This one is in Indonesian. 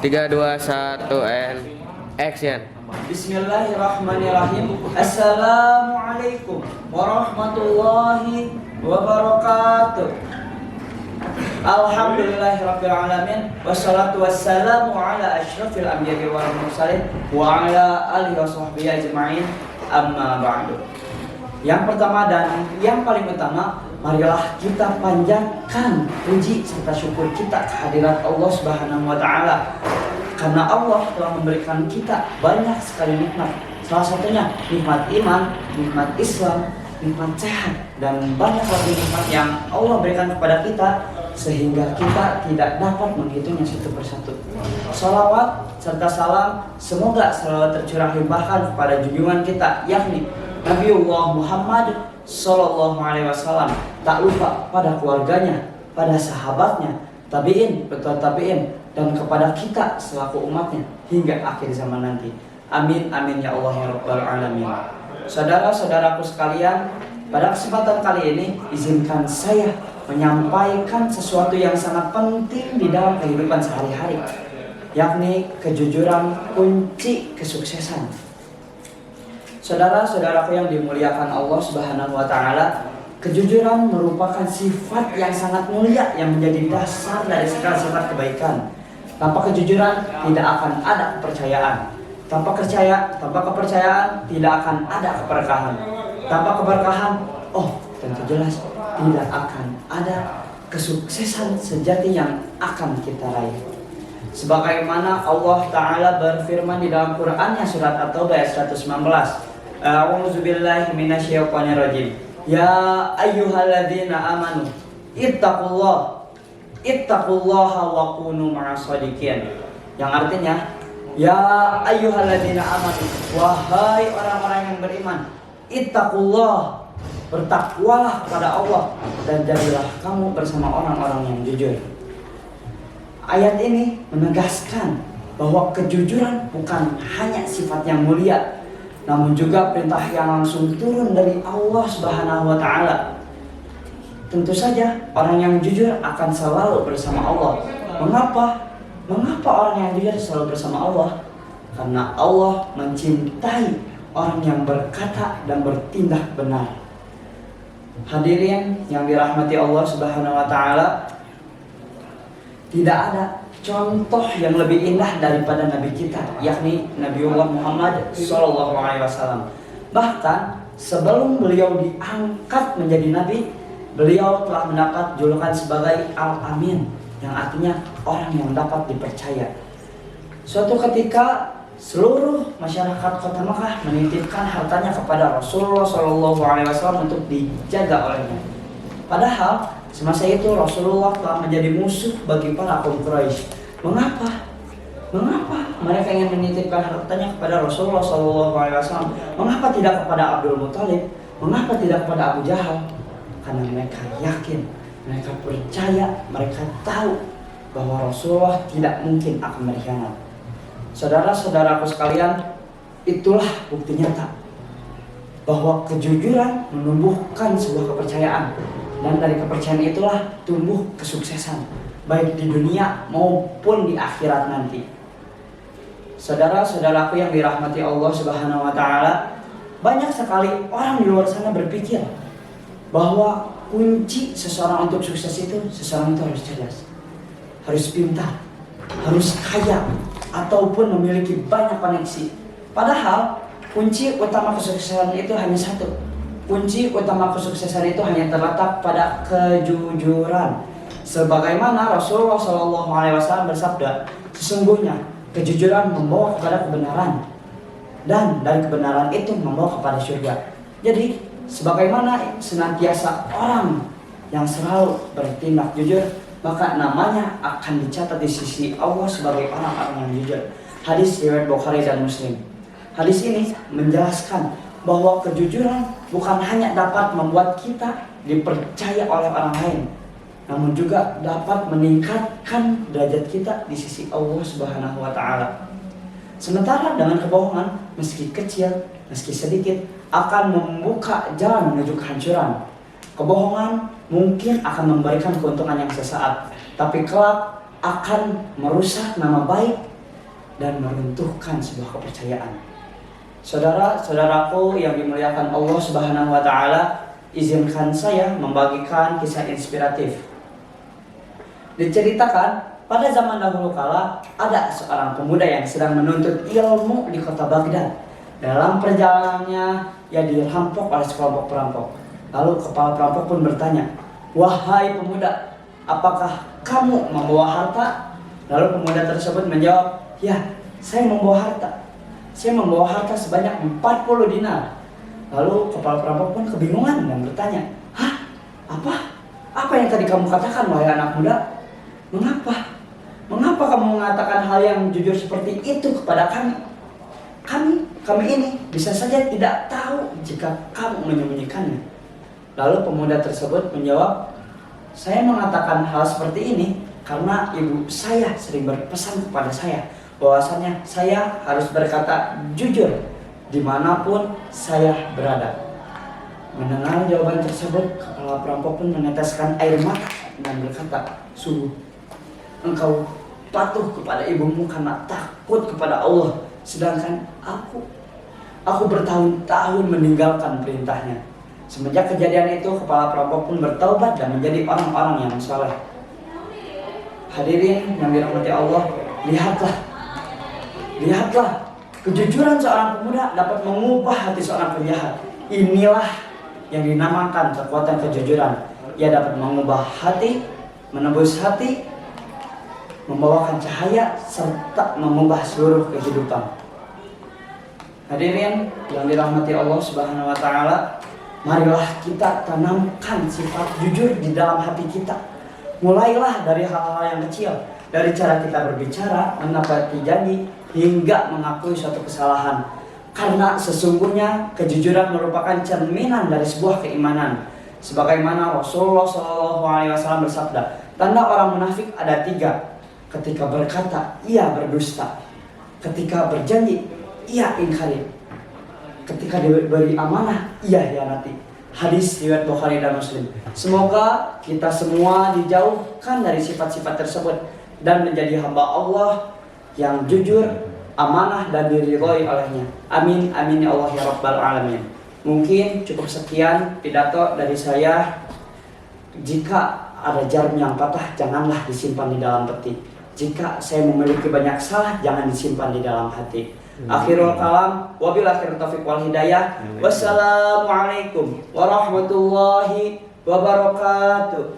Tiga, dua, satu, and action. Bismillahirrahmanirrahim. Assalamualaikum warahmatullahi wabarakatuh. Alhamdulillahirabbil alamin wassalatu wassalamu ala asyrafil anbiya'i wal mursalin wa ala alihi washabbihi ajma'in. Amma ba'du. Yang pertama dan yang paling utama, marilah kita panjatkan puji serta syukur kita kehadirat Allah Subhanahu wa taala. Karena Allah telah memberikan kita banyak sekali nikmat. Salah satunya nikmat iman, nikmat Islam, nikmat sehat, dan banyak lagi nikmat yang Allah berikan kepada kita sehingga kita tidak dapat menghitungnya satu persatu. Salawat serta salam semoga selalu tercurah limpahkan kepada junjungan kita, yakni Nabiullah Muhammad Sallallahu Alaihi Wasallam. Tak lupa pada keluarganya, pada sahabatnya, tabiin, betul tabiin, dan kepada kita selaku umatnya hingga akhir zaman nanti. Amin amin ya Allah ya Rabbal Alamin. Saudara-saudaraku sekalian, pada kesempatan kali ini izinkan saya menyampaikan sesuatu yang sangat penting di dalam kehidupan sehari-hari, yakni kejujuran kunci kesuksesan. Saudara-saudaraku yang dimuliakan Allah Subhanahu wa taala, kejujuran merupakan sifat yang sangat mulia yang menjadi dasar dari segala sifat kebaikan. Tanpa kejujuran tidak akan ada kepercayaan. Tanpa kepercayaan tidak akan ada keberkahan. Tanpa keberkahan, tentu jelas tidak akan ada kesuksesan sejati yang akan kita raih. Sebagaimana Allah Ta'ala berfirman di dalam Qur'annya surat At-Taubah ayat 119. A'udzubillahi minasyaitonirrajim. Ya ayyuhalladzina amanu ittaqullaha wa kunu ma'as-shadiqin. Yang artinya, ya ayyuhalladzina amanu, wahai orang-orang yang beriman, ittaqullah, bertakwalah kepada Allah dan jadilah kamu bersama orang-orang yang jujur. Ayat ini menegaskan bahwa kejujuran bukan hanya sifat yang mulia, namun juga perintah yang langsung turun dari Allah Subhanahu wa taala. Tentu saja orang yang jujur akan selalu bersama Allah. Mengapa orang yang jujur selalu bersama Allah? Karena Allah mencintai orang yang berkata dan bertindak benar. Hadirin yang dirahmati Allah Subhanahu wa taala, tidak ada contoh yang lebih indah daripada Nabi kita, yakni Nabiullah Muhammad Sallallahu Alaihi Wasallam. Bahkan sebelum beliau diangkat menjadi Nabi, beliau telah mendapat julukan sebagai Al-Amin, yang artinya orang yang dapat dipercaya. Suatu ketika seluruh masyarakat kota Makkah menitipkan hartanya kepada Rasulullah Sallallahu Alaihi Wasallam untuk dijaga olehnya. Padahal semasa itu Rasulullah telah menjadi musuh bagi para kaum Quraisy. Mengapa mereka ingin menitipkan hartanya kepada Rasulullah Sallallahu Alaihi Wasallam? Mengapa tidak kepada Abdul Muthalib? Mengapa tidak kepada Abu Jahal? Karena mereka yakin, mereka percaya, mereka tahu bahwa Rasulullah tidak mungkin akan berkhianat. Saudara-saudaraku sekalian, itulah bukti nyata bahwa kejujuran menumbuhkan sebuah kepercayaan, dan dari kepercayaan itulah tumbuh kesuksesan, baik di dunia maupun di akhirat nanti. Saudara-saudaraku yang dirahmati Allah Subhanahu wa taala, banyak sekali orang di luar sana berpikir bahwa kunci seseorang untuk sukses itu, seseorang itu harus cerdas, harus pintar, harus kaya, ataupun memiliki banyak koneksi. Padahal kunci utama kesuksesan itu hanya satu. Kunci utama kesuksesan itu hanya terletak pada kejujuran. Sebagaimana Rasulullah Shallallahu Alaihi Wasallam bersabda, sesungguhnya kejujuran membawa kepada kebenaran, dan dari kebenaran itu membawa kepada surga. Jadi sebagaimana senantiasa orang yang selalu bertindak jujur, maka namanya akan dicatat di sisi Allah sebagai orang-orang yang jujur. Hadis riwayat Bukhari dan Muslim. Hadis ini menjelaskan bahwa kejujuran bukan hanya dapat membuat kita dipercaya oleh orang lain, namun juga dapat meningkatkan derajat kita di sisi Allah Subhanahu wa taala. Sementara dengan kebohongan, meski kecil, meski sedikit, akan membuka jalan menuju kehancuran. Kebohongan mungkin akan memberikan keuntungan yang sesaat, tapi kelak akan merusak nama baik dan meruntuhkan sebuah kepercayaan. Saudara-saudaraku yang dimuliakan Allah Subhanahu wa taala, izinkan saya membagikan kisah inspiratif. Diceritakan pada zaman dahulu kala ada seorang pemuda yang sedang menuntut ilmu di kota Baghdad. Dalam perjalanannya ia dirampok oleh sekelompok perampok. Lalu kepala perampok pun bertanya, "Wahai pemuda, apakah kamu membawa harta?" Lalu pemuda tersebut menjawab, "Ya, saya membawa harta. Saya membawa harta sebanyak 40 dinar." Lalu kepala perampok pun kebingungan dan bertanya, "Hah? Apa yang tadi kamu katakan, wahai anak muda? Mengapa kamu mengatakan hal yang jujur seperti itu kepada kami? Kami ini bisa saja tidak tahu jika kamu menyembunyikannya." Lalu pemuda tersebut menjawab, "Saya mengatakan hal seperti ini karena ibu saya sering berpesan kepada saya bahwasanya saya harus berkata jujur dimanapun saya berada." Mendengar jawaban tersebut, kepala perampok pun meneteskan air mata dan berkata, "Sungguh, engkau patuh kepada ibumu karena takut kepada Allah, sedangkan aku bertahun-tahun meninggalkan perintahnya." Semenjak kejadian itu, kepala perampok pun bertaubat dan menjadi orang-orang yang saleh. Hadirin yang dirahmati Allah, lihatlah, kejujuran seorang pemuda dapat mengubah hati seorang penjahat. Inilah yang dinamakan kekuatan kejujuran. Ia dapat mengubah hati, menembus hati, membawakan cahaya, serta mengubah seluruh kehidupan. Hadirin yang dirahmati Allah Subhanahu wa taala, marilah kita tanamkan sifat jujur di dalam hati kita. Mulailah dari hal-hal yang kecil, dari cara kita berbicara, menepati janji, hingga mengakui suatu kesalahan. Karena sesungguhnya kejujuran merupakan cerminan dari sebuah keimanan. Sebagaimana Rasulullah SAW bersabda, tanda orang munafik ada 3. Ketika berkata, ia berdusta. Ketika berjanji, ia ingkari. Ketika diberi amanah, ia hianati. Hadis riwayat Bukhari dan Muslim. Semoga kita semua dijauhkan dari sifat-sifat tersebut dan menjadi hamba Allah yang jujur, amanah, dan diridhoi olehnya. Amin, amin ya Allah ya Rabbal Alamin. Mungkin cukup sekian pidato dari saya. Jika ada jarum yang patah, janganlah disimpan di dalam peti. Jika saya memiliki banyak salah, jangan disimpan di dalam hati. Akhirul kalam, wabillahi taufiq wal hidayah. Wassalamualaikum warahmatullahi wabarakatuh.